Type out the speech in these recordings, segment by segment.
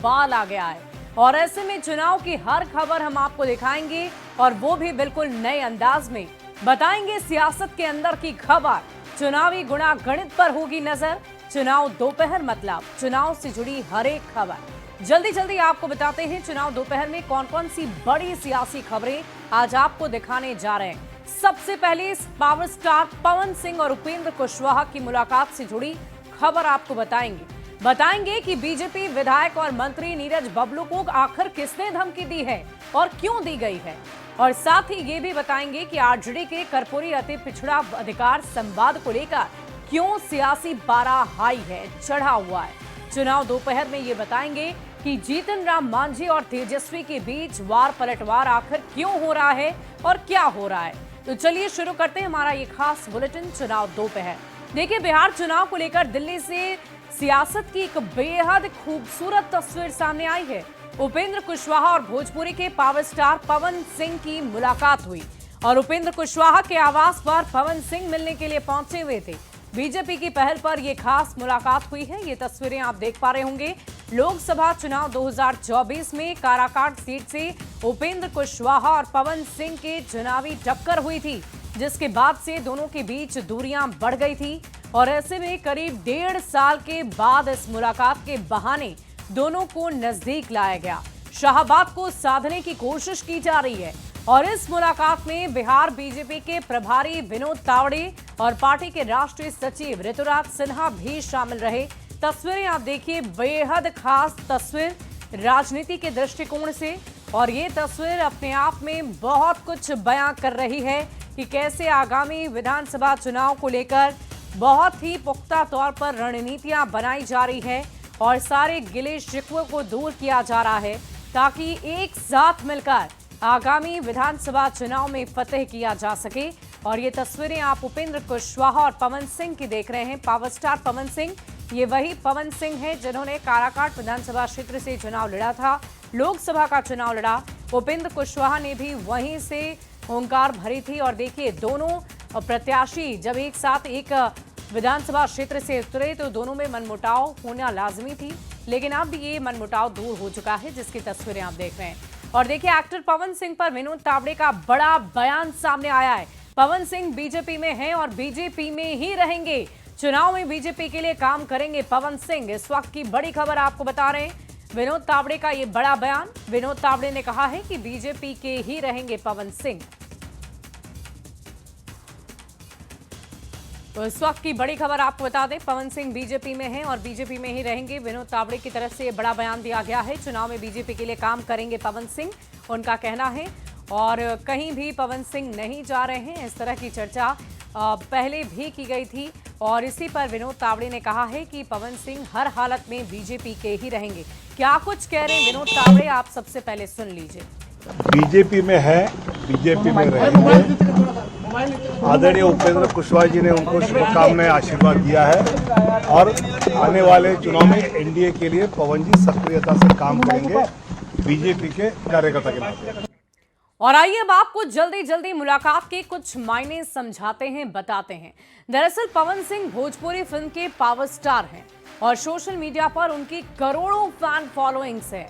बवाल आ गया है और ऐसे में चुनाव की हर खबर हम आपको दिखाएंगे और वो भी बिल्कुल नए अंदाज में बताएंगे। सियासत के अंदर की खबर, चुनावी गुणा गणित पर होगी नजर। चुनाव दोपहर मतलब चुनाव से जुड़ी हर एक खबर जल्दी जल्दी आपको बताते हैं। चुनाव दोपहर में कौन कौन सी बड़ी सियासी खबरें आज आपको दिखाने जा रहे हैं। सबसे पहले पावर स्टार पवन सिंह और उपेंद्र कुशवाहा की मुलाकात से जुड़ी खबर आपको बताएंगे कि बीजेपी विधायक और मंत्री नीरज बबलू को आखिर किसने धमकी दी है और क्यों दी गई है। और साथ ही ये भी बताएंगे कि आरजेडी के कर्पूरी अति पिछड़ा अधिकार संवाद को लेकर क्यों सियासी पारा हाई है, चढ़ा हुआ है। चुनाव दोपहर में ये बताएंगे कि जीतन राम मांझी और तेजस्वी के बीच वार पलटवार आखिर क्यों हो रहा है और क्या हो रहा है। तो चलिए शुरू करते हैं हमारा ये खास बुलेटिन चुनाव दोपहर। देखिए, बिहार चुनाव को लेकर दिल्ली से सियासत की एक बेहद खूबसूरत तस्वीर सामने आई है। उपेंद्र कुशवाहा और भोजपुरी के पावर स्टार पवन सिंह की मुलाकात हुई और उपेंद्र कुशवाहा के आवास पर पवन सिंह मिलने के लिए पहुंचे हुए थे। बीजेपी की पहल पर यह खास मुलाकात हुई है। ये तस्वीरें आप देख पा रहे होंगे। लोकसभा चुनाव 2024 में काराकाट सीट से उपेंद्र कुशवाहा और पवन सिंह के चुनावी टक्कर हुई थी, जिसके बाद से दोनों के बीच दूरियां बढ़ गई थी और ऐसे में करीब 1.5 साल के बाद इस मुलाकात के बहाने दोनों को नजदीक लाया गया। शाहबाद को साधने की कोशिश की जा रही है और इस मुलाकात में बिहार बीजेपी के प्रभारी विनोद तावड़े और पार्टी के राष्ट्रीय सचिव ऋतुराज सिन्हा भी शामिल रहे। तस्वीरें आप देखिए, बेहद खास तस्वीर राजनीति के दृष्टिकोण से और ये तस्वीर अपने आप में बहुत कुछ बयां कर रही है कि कैसे आगामी विधानसभा चुनाव को लेकर बहुत ही पुख्ता तौर पर रणनीतियां बनाई जा रही है और सारे गिले शिकवों को दूर किया जा रहा है ताकि एक साथ मिलकर आगामी विधानसभा चुनाव में फतेह किया जा सके। और ये तस्वीरें आप उपेंद्र कुशवाहा और पवन सिंह की देख रहे हैं। पावर स्टार पवन सिंह, ये वही पवन सिंह हैं जिन्होंने काराकाट विधानसभा क्षेत्र से चुनाव लड़ा था, लोकसभा का चुनाव लड़ा। उपेंद्र कुशवाहा ने भी वहीं से हुंकार भरी थी और देखिए, दोनों प्रत्याशी जब एक साथ एक विधानसभा क्षेत्र से उतरे तो दोनों में मनमुटाव होना लाजमी थी, लेकिन अब ये मनमुटाव दूर हो चुका है, जिसकी तस्वीरें आप देख रहे हैं। और देखिए, एक्टर पवन सिंह पर विनोद तावड़े का बड़ा बयान सामने आया है। पवन सिंह बीजेपी में हैं और बीजेपी में ही रहेंगे, चुनाव में बीजेपी के लिए काम करेंगे पवन सिंह। इस वक्त की बड़ी खबर आपको बता रहे हैं, विनोद तावड़े का ये बड़ा बयान। विनोद तावड़े ने कहा है कि बीजेपी के ही रहेंगे पवन सिंह। तो इस वक्त की बड़ी खबर आपको बता दें, पवन सिंह बीजेपी में हैं और बीजेपी में ही रहेंगे। विनोद तावड़े की तरफ से बड़ा बयान दिया गया है। चुनाव में बीजेपी के लिए काम करेंगे पवन सिंह, उनका कहना है। और कहीं भी पवन सिंह नहीं जा रहे हैं, इस तरह की चर्चा पहले भी की गई थी और इसी पर विनोद तावड़े ने कहा है कि पवन सिंह हर हालत में बीजेपी के ही रहेंगे। क्या कुछ कह रहे हैं विनोद तावड़े, आप सबसे पहले सुन लीजिए। बीजेपी में है, बीजेपी में रहेंगे। आदरणीय उपेंद्र कुशवाहा जी ने उनको शुभकामनाएं, आशीर्वाद दिया है और आने वाले चुनाव में एनडीए के लिए पवन जी सक्रियता से काम करेंगे बीजेपी के कार्यकर्ता के नाते। और आइए अब आपको जल्दी जल्दी मुलाकात के कुछ मायने समझाते हैं, बताते हैं। दरअसल पवन सिंह भोजपुरी फिल्म के पावर स्टार हैं और सोशल मीडिया पर उनकी करोड़ों फैन फॉलोइंग्स है।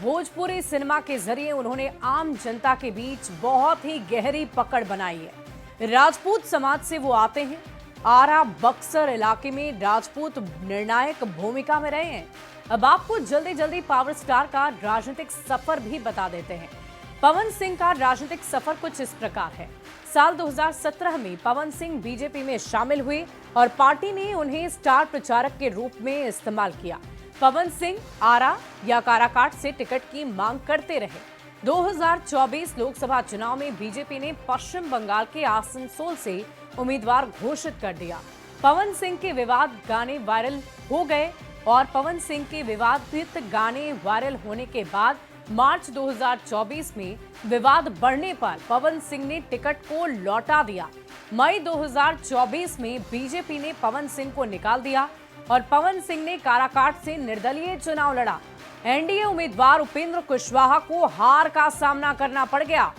भोजपुरी सिनेमा के जरिए उन्होंने आम जनता के बीच बहुत ही गहरी पकड़ बनाई है। राजपूत समाज से वो आते हैं। आरा बक्सर इलाके में राजपूत निर्णायक भूमिका में रहे हैं। अब आपको जल्दी जल्दी पावर स्टार का राजनीतिक सफर भी बता देते हैं। पवन सिंह का राजनीतिक सफर कुछ इस प्रकार है। साल 2017 में पवन सिंह बीजेपी में शामिल हुए और पार्टी ने उन्हें स्टार प्रचारक के रूप में इस्तेमाल किया। पवन सिंह आरा या काराकाट से टिकट की मांग करते रहे। 2024 लोकसभा चुनाव में बीजेपी ने पश्चिम बंगाल के आसनसोल से उम्मीदवार घोषित कर दिया। पवन सिंह के विवाद गाने वायरल हो गए और पवन सिंह के विवादित गाने वायरल होने के बाद मार्च 2024 में विवाद बढ़ने पर पवन सिंह ने टिकट को लौटा दिया। मई 2024 में बीजेपी ने पवन सिंह को निकाल दिया और पवन सिंह ने काराकाट से निर्दलीय चुनाव लड़ा। एनडीए उम्मीदवार उपेंद्र कुशवाहा को हार का सामना करना पड़ गया।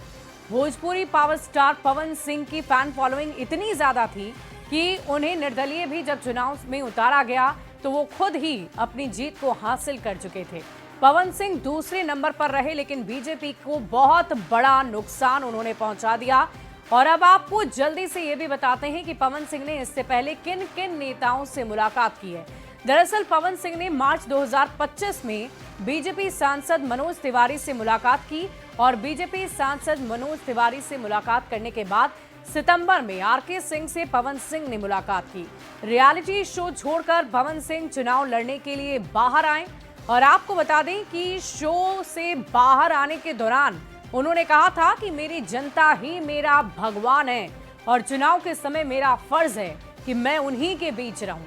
भोजपुरी पावर स्टार पवन सिंह की फैन फॉलोइंग इतनी ज्यादा थी कि उन्हें निर्दलीय भी जब चुनाव में उतारा गया तो वो खुद ही अपनी जीत को हासिल कर चुके थे। पवन सिंह दूसरे नंबर पर रहे, लेकिन बीजेपी को बहुत बड़ा नुकसान उन्होंने पहुंचा दिया। और अब आपको जल्दी से ये भी बताते हैं कि पवन सिंह ने इससे पहले किन किन नेताओं से मुलाकात की है। दरअसल पवन सिंह ने मार्च 2025 में बीजेपी सांसद मनोज तिवारी से मुलाकात की और बीजेपी सांसद मनोज तिवारी से मुलाकात करने के बाद सितंबर में आरके सिंह से पवन सिंह ने मुलाकात की। रियलिटी शो छोड़कर पवन सिंह चुनाव लड़ने के लिए बाहर आए और आपको बता दें कि शो से बाहर आने के दौरान उन्होंने कहा था कि मेरी जनता ही मेरा भगवान है और चुनाव के समय मेरा फर्ज है कि मैं उन्हीं के बीच रहूं।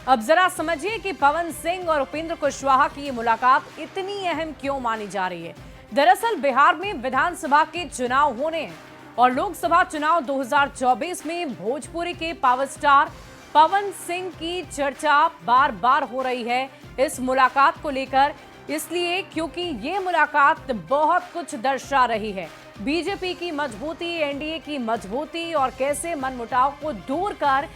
अब जरा समझिए कि पवन सिंह और उपेंद्र कुशवाहा की ये मुलाकात इतनी अहम क्यों मानी जा रही है। दरअसल बिहार में विधानसभा के चुनाव होने हैं और लोकसभा चुनाव 2024 में भोजपुरी के पावर स्टार पवन सिंह की चर्चा बार बार हो रही है इस मुलाकात को लेकर, इसलिए क्योंकि ये मुलाकात बहुत कुछ दर्शा रही है। बीजेपी की मजबूती, एनडीए की मजबूती और कैसे मनमुटाव को दूर कर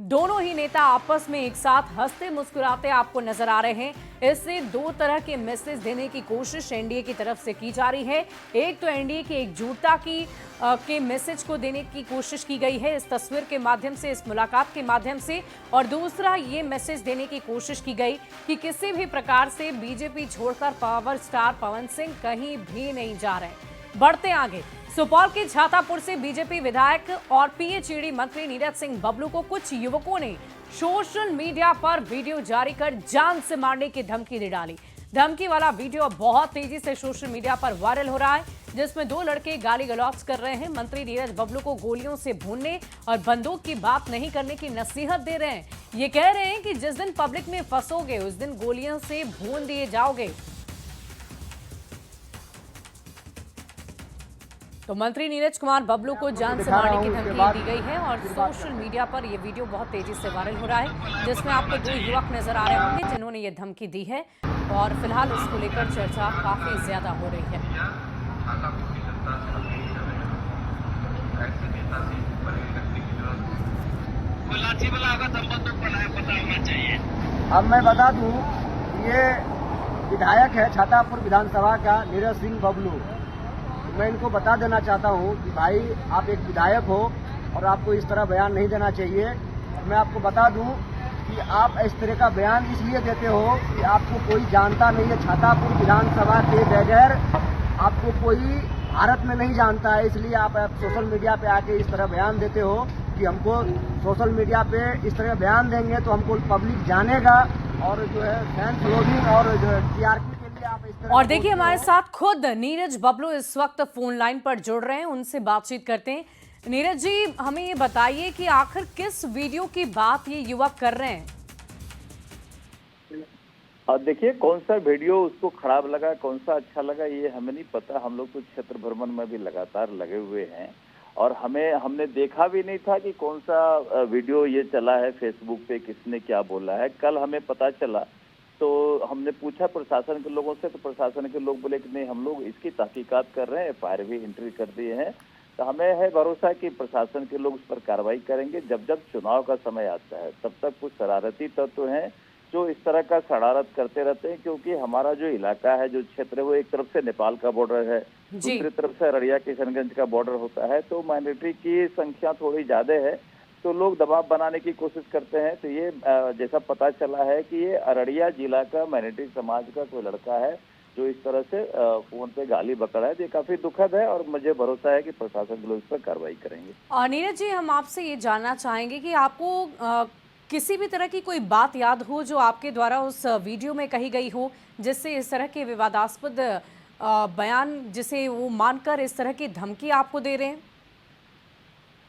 दोनों ही नेता आपस में एक साथ हंसते मुस्कुराते आपको नजर आ रहे हैं। इससे दो तरह के मैसेज देने की कोशिश एनडीए की तरफ से की जा रही है। एक तो एनडीए की एकजुटता के मैसेज को देने की कोशिश की गई है इस तस्वीर के माध्यम से, इस मुलाकात के माध्यम से, और दूसरा ये मैसेज देने की कोशिश की गई कि किसी भी प्रकार से बीजेपी छोड़कर पावर स्टार पवन सिंह कहीं भी नहीं जा रहे। बढ़ते आगे, सुपौल के छातापुर से बीजेपी विधायक और पीएचईडी मंत्री नीरज सिंह बबलू को कुछ युवकों ने सोशल मीडिया पर वीडियो जारी कर जान से मारने की धमकी दे डाली। धमकी वाला वीडियो बहुत तेजी से सोशल मीडिया पर वायरल हो रहा है, जिसमें दो लड़के गाली गलौज कर रहे हैं। मंत्री नीरज बबलू को गोलियों से भूनने और बंदूक की बात नहीं करने की नसीहत दे रहे हैं। ये कह रहे हैं कि जिस दिन पब्लिक में फंसोगे उस दिन गोलियों से भून दिए जाओगे। तो मंत्री नीरज कुमार बबलू को जान से मारने की धमकी दी गई है और सोशल मीडिया पर यह वीडियो बहुत तेजी से वायरल हो रहा है, जिसमें आपको दो युवक नजर आ रहे होंगे जिन्होंने ये धमकी दी है और फिलहाल इसको लेकर चर्चा काफी ज्यादा हो रही है। अब मैं बता दूं, ये विधायक है छातापुर विधानसभा का नीरज सिंह बबलू। मैं इनको बता देना चाहता हूं कि भाई आप एक विधायक हो और आपको इस तरह बयान नहीं देना चाहिए। मैं आपको बता दूं कि आप इस तरह का बयान इसलिए देते हो कि आपको कोई जानता नहीं है। छातापुर विधानसभा के बगैर आपको कोई भारत में नहीं जानता है, इसलिए आप सोशल मीडिया पे आके इस तरह बयान देते हो कि हमको सोशल मीडिया पे इस तरह बयान देंगे तो हमको पब्लिक जानेगा और जो है फैन फॉलोइंग और जो टीआरपी। और देखिए हमारे साथ खुद नीरज बबलू इस वक्त फोन लाइन पर जुड़ रहे हैं, उनसे बातचीत करते हैं। नीरज जी, हमें ये बताइए कि आखिर किस वीडियो की बात ये युवक कर रहे हैं? देखिए, कौन सा वीडियो उसको खराब लगा, कौन सा अच्छा लगा, ये हमें नहीं पता। हम लोग तो क्षेत्र भ्रमण में भी लगातार लगे हुए हैं और हमने देखा भी नहीं था कि कौन सा वीडियो ये चला है फेसबुक पे, किसने क्या बोला है। कल हमें पता चला तो हमने पूछा प्रशासन के लोगों से, तो प्रशासन के लोग बोले कि नहीं, हम लोग इसकी तहकीकात कर रहे हैं, एफआईआर भी एंट्री कर दिए हैं। तो हमें है भरोसा कि प्रशासन के लोग उस पर कार्रवाई करेंगे। जब जब चुनाव का समय आता है तब तक कुछ शरारती तत्व हैं जो इस तरह का शरारत करते रहते हैं, क्योंकि हमारा जो इलाका है, जो क्षेत्र है, वो एक तरफ से नेपाल का बॉर्डर है, दूसरी तरफ से अररिया किशनगंज का बॉर्डर होता है। तो माइनॉरिटी की संख्या थोड़ी ज्यादा है, तो लोग दबाव बनाने की कोशिश करते हैं। तो ये जैसा पता चला है कि ये अररिया जिला का माइनॉरिटी समाज का कोई लड़का है जो इस तरह से फोन पे गाली बकड़ा है। ये काफी दुखद है और मुझे भरोसा है कि प्रशासन के लोग इस पर कार्रवाई करेंगे। नीरज जी, हम आपसे ये जानना चाहेंगे कि आपको किसी भी तरह की कोई बात याद हो जो आपके द्वारा उस वीडियो में कही गई हो, जिससे इस तरह के विवादास्पद बयान जिसे वो मानकर इस तरह की धमकी आपको दे रहे हैं?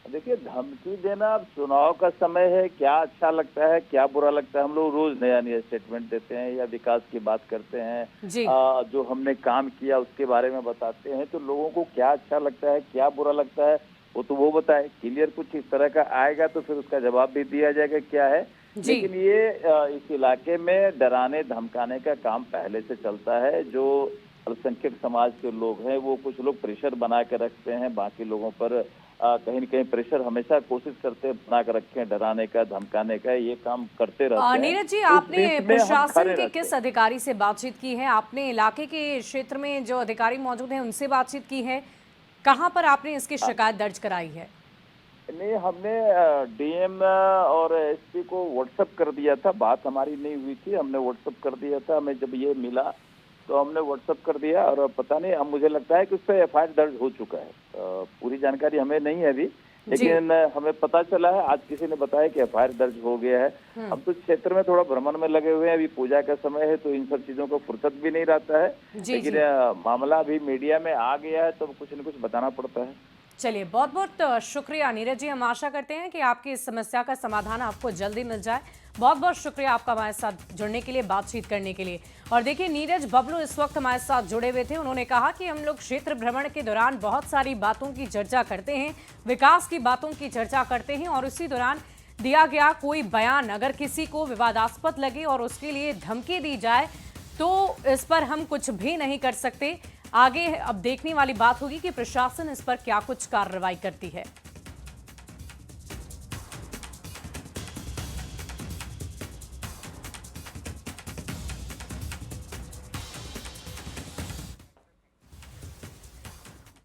देखिए, धमकी देना, अब चुनाव का समय है, क्या अच्छा लगता है क्या बुरा लगता है। हम लोग रोज नया नया स्टेटमेंट देते हैं या विकास की बात करते हैं, जो हमने काम किया उसके बारे में बताते हैं। तो लोगों को क्या अच्छा लगता है क्या बुरा लगता है वो तो वो बताए। क्लियर कुछ इस तरह का आएगा तो फिर उसका जवाब भी दिया जाएगा क्या है। लेकिन ये इस इलाके में डराने धमकाने का काम पहले से चलता है। जो अल्पसंख्यक समाज के लोग हैं वो कुछ लोग प्रेशर बना के रखते हैं बाकी लोगों पर कहीं न कहीं प्रेशर हमेशा कोशिश करते बना कर रखें, डराने का, धमकाने का, ये काम करते रहते हैं। नीरज जी, तो उस आपने बीच में हम प्रशासन खड़े के रहते किस हैं। अधिकारी से बातचीत की है? आपने इलाके के क्षेत्र में जो अधिकारी मौजूद हैं उनसे बातचीत की है? कहाँ पर आपने इसकी शिकायत दर्ज कराई है? नहीं, हमने डीएम और एसपी को व्हाट्सएप कर दिया था। बात हमारी नहीं हुई थी, हमने व्हाट्सएप कर दिया था। हमें जब ये मिला तो हमने व्हाट्सएप कर दिया, और पता नहीं, अब मुझे लगता है कि उस पर एफआईआर दर्ज हो चुका है। पूरी जानकारी हमें नहीं है अभी, लेकिन हमें पता चला है, आज किसी ने बताया कि एफआईआर दर्ज हो गया है। हम तो क्षेत्र में थोड़ा भ्रमण में लगे हुए हैं, अभी पूजा का समय है तो इन सब चीजों को फुर्सत भी नहीं रहता है। लेकिन मामला अभी मीडिया में आ गया है तो कुछ न कुछ बताना पड़ता है। चलिए, बहुत बहुत शुक्रिया नीरज जी। हम आशा करते हैं कि आपकी इस समस्या का समाधान आपको जल्दी मिल जाए। बहुत बहुत शुक्रिया आपका हमारे साथ जुड़ने के लिए, बातचीत करने के लिए। और देखिए, नीरज बबलू इस वक्त हमारे साथ जुड़े हुए थे। उन्होंने कहा कि हम लोग क्षेत्र भ्रमण के दौरान बहुत सारी बातों की चर्चा करते हैं, विकास की बातों की चर्चा करते हैं, और उसी दौरान दिया गया कोई बयान अगर किसी को विवादास्पद लगे और उसके लिए धमकी दी जाए तो इस पर हम कुछ भी नहीं कर सकते। आगे अब देखने वाली बात होगी कि प्रशासन इस पर क्या कुछ कार्रवाई करती है।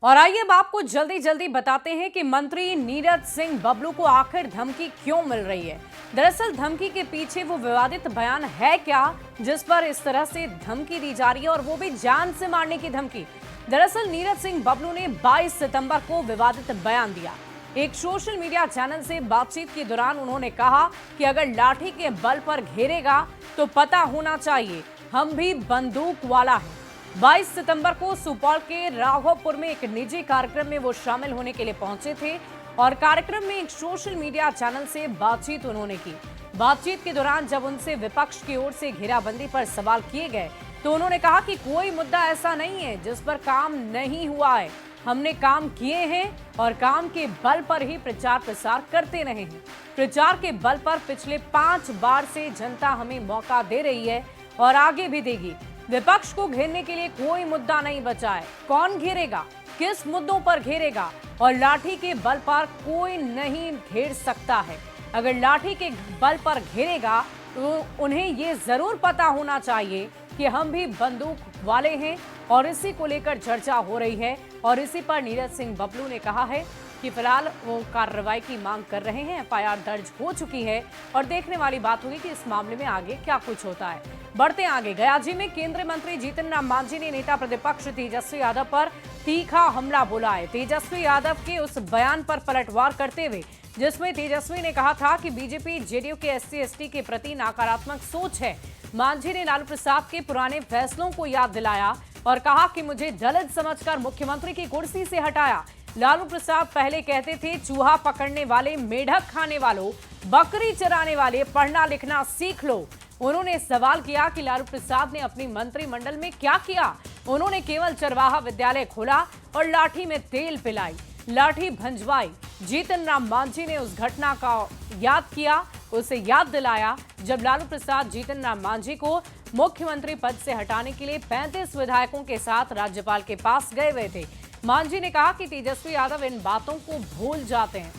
और आइए अब आपको जल्दी जल्दी बताते हैं कि मंत्री नीरज सिंह बबलू को आखिर धमकी क्यों मिल रही है। दरअसल धमकी के पीछे वो विवादित बयान है क्या जिस पर इस तरह से धमकी दी जा रही है, और वो भी जान से मारने की धमकी। दरअसल नीरज सिंह बबलू ने 22 सितंबर को विवादित बयान दिया। एक सोशल मीडिया चैनल से बातचीत के दौरान उन्होंने कहा कि अगर लाठी के बल पर घेरेगा तो पता होना चाहिए हम भी बंदूक वाला है। 22 सितंबर को सुपौल के राघोपुर में एक निजी कार्यक्रम में वो शामिल होने के लिए पहुंचे थे, और कार्यक्रम में एक सोशल मीडिया चैनल से बातचीत उन्होंने की। बातचीत के दौरान जब उनसे विपक्ष की ओर से घेराबंदी पर सवाल किए गए तो उन्होंने कहा कि कोई मुद्दा ऐसा नहीं है जिस पर काम नहीं हुआ है, हमने काम किए हैं और काम के बल पर ही प्रचार प्रसार करते रहे हैं। प्रचार के बल पर पिछले 5 बार से जनता हमें मौका दे रही है और आगे भी देगी। विपक्ष को घेरने के लिए कोई मुद्दा नहीं बचा है। कौन घेरेगा, किस मुद्दों पर घेरेगा, और लाठी के बल पर कोई नहीं घेर सकता है। अगर लाठी के बल पर घेरेगा तो उन्हें ये जरूर पता होना चाहिए कि हम भी बंदूक वाले हैं, और इसी को लेकर चर्चा हो रही है। और इसी पर नीरज सिंह बबलू ने कहा है कि फिलहाल वो कार्रवाई की मांग कर रहे हैं। एफआईआर दर्ज हो चुकी है और देखने वाली बात होगी कि इस मामले में आगे क्या कुछ होता है। बढ़ते आगे, गयाजी में केंद्रीय मंत्री जीतन राम मांझी ने नेता प्रतिपक्ष तेजस्वी यादव पर तीखा हमला बोला है। तेजस्वी यादव के उस बयान पर पलटवार करते हुए जिसमें तेजस्वी ने कहा था कि बीजेपी जेडीयू के SC/ST के प्रति नकारात्मक सोच है, मांझी ने लालू प्रसाद के पुराने फैसलों को याद दिलाया और कहा कि मुझे दलित समझकर मुख्यमंत्री की कुर्सी से हटाया। लालू प्रसाद पहले कहते थे चूहा पकड़ने वाले, मेढक खाने वालों, बकरी चराने वाले पढ़ना लिखना सीख लो। उन्होंने सवाल किया कि लालू प्रसाद ने अपनी मंत्रिमंडल में क्या किया। उन्होंने केवल चरवाहा विद्यालय खोला और लाठी में तेल पिलाई, लाठी भंजवाई। जीतन राम मांझी ने उस घटना का याद किया, उसे याद दिलाया जब लालू प्रसाद जीतन राम मांझी को मुख्यमंत्री पद से हटाने के लिए 35 विधायकों के साथ राज्यपाल के पास गए हुए थे। मांझी ने कहा कि तेजस्वी यादव इन बातों को भूल जाते हैं।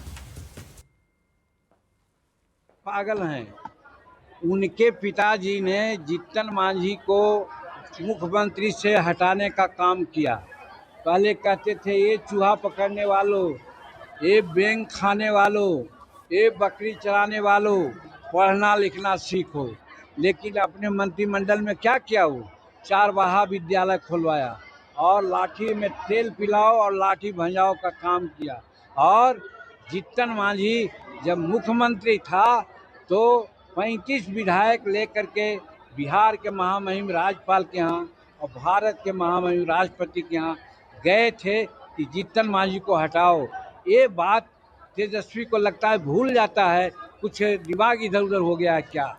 पागल हैं। उनके पिताजी ने जीतन मांझी को मुख्यमंत्री से हटाने का काम किया। पहले कहते थे ये चूहा पकड़ने वालों, ये बैंग खाने वालों, ये बकरी चराने वालों, पढ़ना लिखना सीखो। लेकिन अपने मंत्रिमंडल में क्या किया? वो चरवाहा विद्यालय खुलवाया और लाठी में तेल पिलाओ और लाठी भंजाओ का काम किया। और जीतन मांझी जब मुख्यमंत्री था तो 35 विधायक लेकर के बिहार के महामहिम राज्यपाल के यहाँ और भारत के महामहिम राष्ट्रपति के यहाँ गए थे कि जीतन मांझी को हटाओ। ये बात तेजस्वी को लगता है भूल जाता है, कुछ दिमाग इधर उधर हो गया है क्या।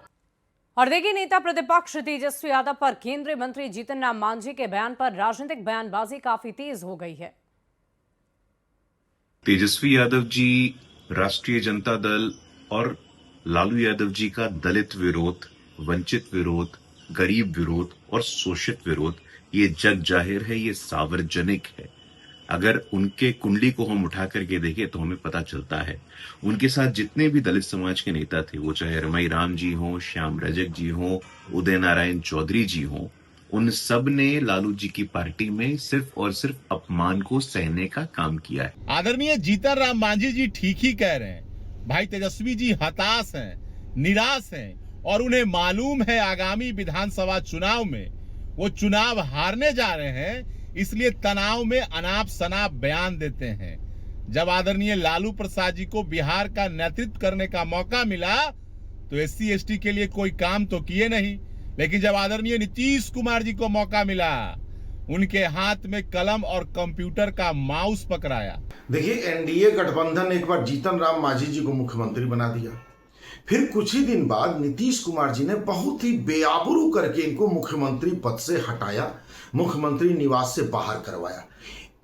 और देखिए, नेता प्रतिपक्ष तेजस्वी यादव पर केंद्रीय मंत्री जीतन राम मांझी के बयान पर राजनीतिक बयानबाजी काफी तेज हो गई है। तेजस्वी यादव जी राष्ट्रीय जनता दल और लालू यादव जी का दलित विरोध, वंचित विरोध, गरीब विरोध और शोषित विरोध ये जग जाहिर है, ये सार्वजनिक है। अगर उनके कुंडली को हम उठा करके देखें तो हमें पता चलता है उनके साथ जितने भी दलित समाज के नेता थे, वो चाहे रमई राम जी हों, श्याम रजक जी हों, उदय नारायण चौधरी जी हों, उन सब ने लालू जी की पार्टी में सिर्फ और सिर्फ अपमान को सहने का काम किया है। आदरणीय जीतन राम मांझी जी ठीक ही कह रहे हैं। भाई तेजस्वी जी हताश हैं, निराश हैं और उन्हें मालूम है आगामी विधानसभा चुनाव में वो चुनाव हारने जा रहे हैं, इसलिए तनाव में अनाप शनाप बयान देते हैं। जब आदरणीय लालू प्रसाद जी को बिहार का नेतृत्व करने का मौका मिला तो SC ST के लिए कोई काम तो किए नहीं, लेकिन जब आदरणीय नीतीश कुमार जी को मौका मिला, उनके हाथ में कलम और कंप्यूटर का माउस पकड़ाया। देखिए, NDA गठबंधन ने एक बार जीतन राम मांझी जी को मुख्यमंत्री बना दिया, फिर कुछ ही दिन बाद नीतीश कुमार जी ने बहुत ही बेआबरू करके इनको मुख्यमंत्री पद से हटाया, मुख्यमंत्री निवास से बाहर करवाया।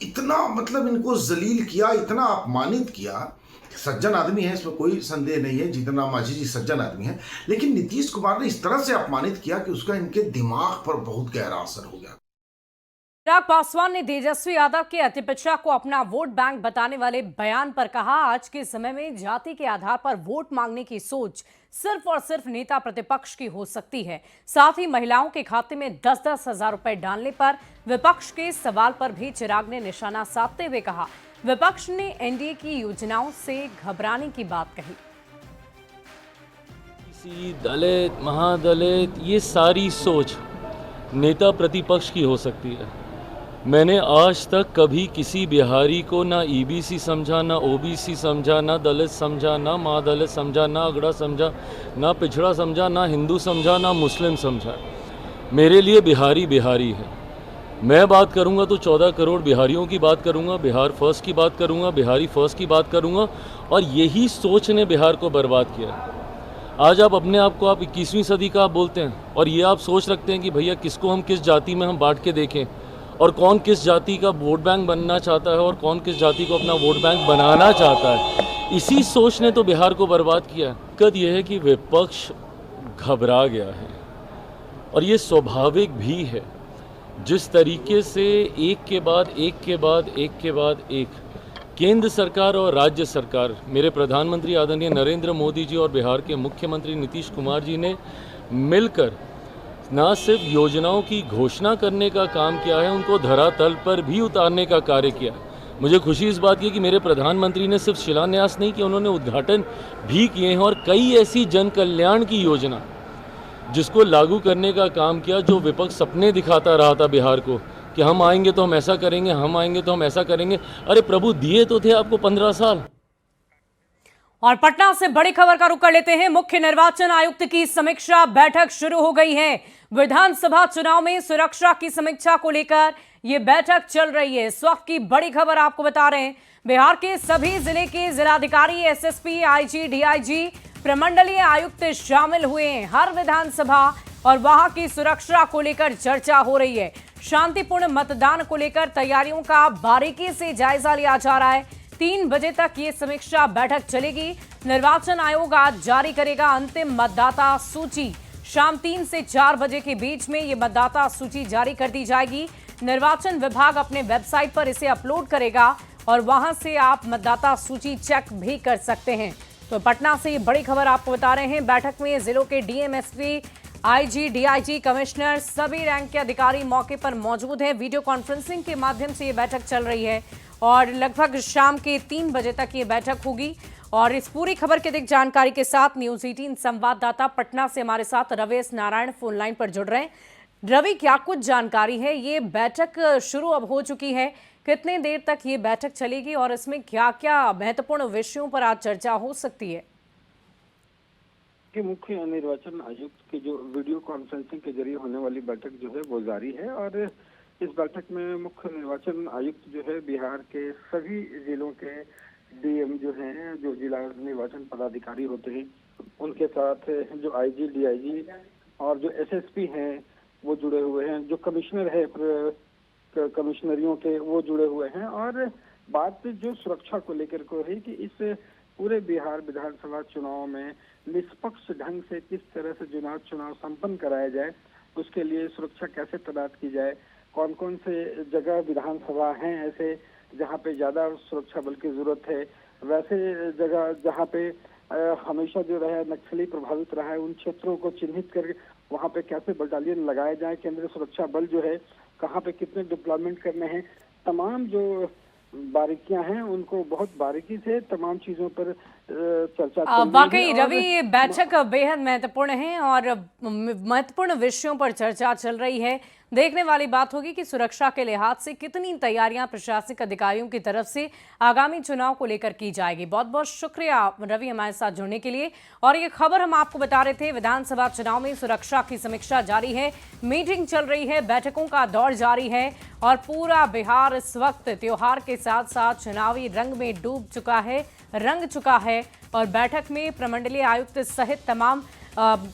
इतना मतलब इनको जलील किया, इतना अपमानित किया। सज्जन आदमी है, इसमें कोई संदेह नहीं है, जीतन राम मांझी जी सज्जन आदमी है, लेकिन नीतीश कुमार ने इस तरह से अपमानित किया कि उसका इनके दिमाग पर बहुत गहरा असर हो गया। चिराग पासवान ने तेजस्वी यादव के अति पिछड़ा को अपना वोट बैंक बताने वाले बयान पर कहा, आज के समय में जाति के आधार पर वोट मांगने की सोच सिर्फ और सिर्फ नेता प्रतिपक्ष की हो सकती है। साथ ही महिलाओं के खाते में 10-10 हजार रुपए डालने पर विपक्ष के सवाल पर भी चिराग ने निशाना साधते हुए कहा, विपक्ष ने NDA की योजनाओं से घबराने की बात कही। किसी दलित, महादलित, ये सारी सोच नेता प्रतिपक्ष की हो सकती है। मैंने आज तक कभी किसी बिहारी को ना EBC समझा, ना OBC समझा, ना दलित समझा, ना महादलित समझा, ना अगड़ा समझा, ना पिछड़ा समझा, ना हिंदू समझा, ना मुस्लिम समझा। मेरे लिए बिहारी बिहारी है। मैं बात करूंगा तो 14 करोड़ बिहारियों की बात करूंगा, बिहार फर्स्ट की बात करूंगा, बिहारी फर्स्ट की बात करूंगा, और यही सोच ने बिहार को बर्बाद किया। आज आप अपने आप को आप 21वीं सदी का आप बोलते हैं और ये आप सोच रखते हैं कि भैया किसको हम किस जाति में हम बांट के देखें और कौन किस जाति का वोट बैंक बनना चाहता है और कौन किस जाति को अपना वोट बैंक बनाना चाहता है। इसी सोच ने तो बिहार को बर्बाद किया। दिक्कत यह है कि विपक्ष घबरा गया है और ये स्वाभाविक भी है। जिस तरीके से एक के बाद एक के बाद एक के बाद एक केंद्र सरकार और राज्य सरकार, मेरे प्रधानमंत्री आदरणीय नरेंद्र मोदी जी और बिहार के मुख्यमंत्री नीतीश कुमार जी ने मिलकर न सिर्फ योजनाओं की घोषणा करने का काम किया है, उनको धरातल पर भी उतारने का कार्य किया। मुझे खुशी इस बात की कि मेरे प्रधानमंत्री ने सिर्फ शिलान्यास नहीं किया, उन्होंने उद्घाटन भी किए हैं और कई ऐसी जन कल्याण की योजना जिसको लागू करने का काम किया जो विपक्ष सपने दिखाता रहा था बिहार को कि हम आएंगे तो हम ऐसा करेंगे, हम आएंगे तो हम ऐसा करेंगे। अरे प्रभु, दिए तो थे आपको 15 साल। और पटना से बड़ी खबर का रुख कर लेते हैं। मुख्य निर्वाचन आयुक्त की समीक्षा बैठक शुरू हो गई है। विधानसभा चुनाव में सुरक्षा की समीक्षा को लेकर यह बैठक चल रही है। इस वक्त की बड़ी खबर आपको बता रहे हैं, बिहार के सभी जिले के जिलाधिकारी, SSP, IG, DIG, प्रमंडलीय आयुक्त शामिल हुए हैं। हर विधानसभा और वहां की सुरक्षा को लेकर चर्चा हो रही है। शांतिपूर्ण मतदान को लेकर तैयारियों का बारीकी से जायजा लिया जा रहा है। 3 बजे तक ये समीक्षा बैठक चलेगी। निर्वाचन आयोग आज जारी करेगा अंतिम मतदाता सूची। शाम 3 से 4 बजे के बीच में ये मतदाता सूची जारी कर दी जाएगी। निर्वाचन विभाग अपने वेबसाइट पर इसे अपलोड करेगा और वहां से आप मतदाता सूची चेक भी कर सकते हैं। तो पटना से ये बड़ी खबर आपको बता रहे हैं। बैठक में जिलों के DM, SP, IG, DIG, commissioner, सभी रैंक के अधिकारी मौके पर मौजूद हैं। वीडियो कॉन्फ्रेंसिंग के माध्यम से ये बैठक चल रही है और लगभग शाम के 3 बजे तक ये बैठक होगी। और इस पूरी खबर की अधिक जानकारी के साथ न्यूज़ 18 संवाददाता पटना से हमारे साथ रवेश नारायण फोन लाइन पर जुड़ रहे हैं। रवि, क्या कुछ जानकारी है? ये बैठक शुरू अब हो चुकी है, कितने देर तक ये बैठक चलेगी और इसमें क्या क्या महत्वपूर्ण विषयों पर आज चर्चा हो सकती है? कि मुख्य निर्वाचन आयुक्त की जो वीडियो कॉन्फ्रेंसिंग के जरिए होने वाली बैठक जो है वो जारी है और इस बैठक में मुख्य निर्वाचन आयुक्त जो है बिहार के सभी जिलों के DM जो हैं, जो जिला निर्वाचन पदाधिकारी होते हैं, उनके साथ जो IG, DIG और जो SSP हैं वो जुड़े हुए हैं, जो कमिश्नर है कमिश्नरियों के वो जुड़े हुए हैं। और बात जो सुरक्षा को लेकर को है कि इस पूरे बिहार विधानसभा चुनाव में निष्पक्ष ढंग से किस तरह से चुनाव संपन्न कराया जाए, उसके लिए सुरक्षा कैसे तैनात की जाए, कौन कौन से जगह विधानसभा हैं ऐसे जहां पे ज्यादा सुरक्षा बल की जरूरत है, वैसे जगह जहां पे हमेशा जो रहा नक्सली प्रभावित रहा है उन क्षेत्रों को चिन्हित करके वहां पे कैसे बटालियन लगाए जाए, केंद्रीय सुरक्षा बल जो है कहाँ पे कितने डिप्लॉयमेंट करने हैं, तमाम जो बारीकियां हैं उनको बहुत बारीकी से तमाम चीजों पर चर्चा चल रही है। वाकई रवि, ये बैठक बेहद महत्वपूर्ण है और महत्वपूर्ण विषयों पर चर्चा चल रही है। देखने वाली बात होगी कि सुरक्षा के लिहाज से कितनी तैयारियां प्रशासनिक अधिकारियों की तरफ से आगामी चुनाव को लेकर की जाएगी। बहुत बहुत शुक्रिया रवि हमारे साथ जुड़ने के लिए। और ये खबर हम आपको बता रहे थे, विधानसभा चुनाव में सुरक्षा की समीक्षा जारी है, मीटिंग चल रही है, बैठकों का दौर जारी है और पूरा बिहार इस वक्त त्योहार के साथ साथ चुनावी रंग में डूब चुका है, रंग चुका है। और बैठक में प्रमंडलीय आयुक्त सहित तमाम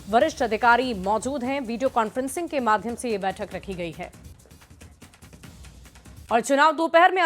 वरिष्ठ अधिकारी मौजूद हैं। वीडियो कॉन्फ्रेंसिंग के माध्यम से ये बैठक रखी गई है और चुनाव दोपहर में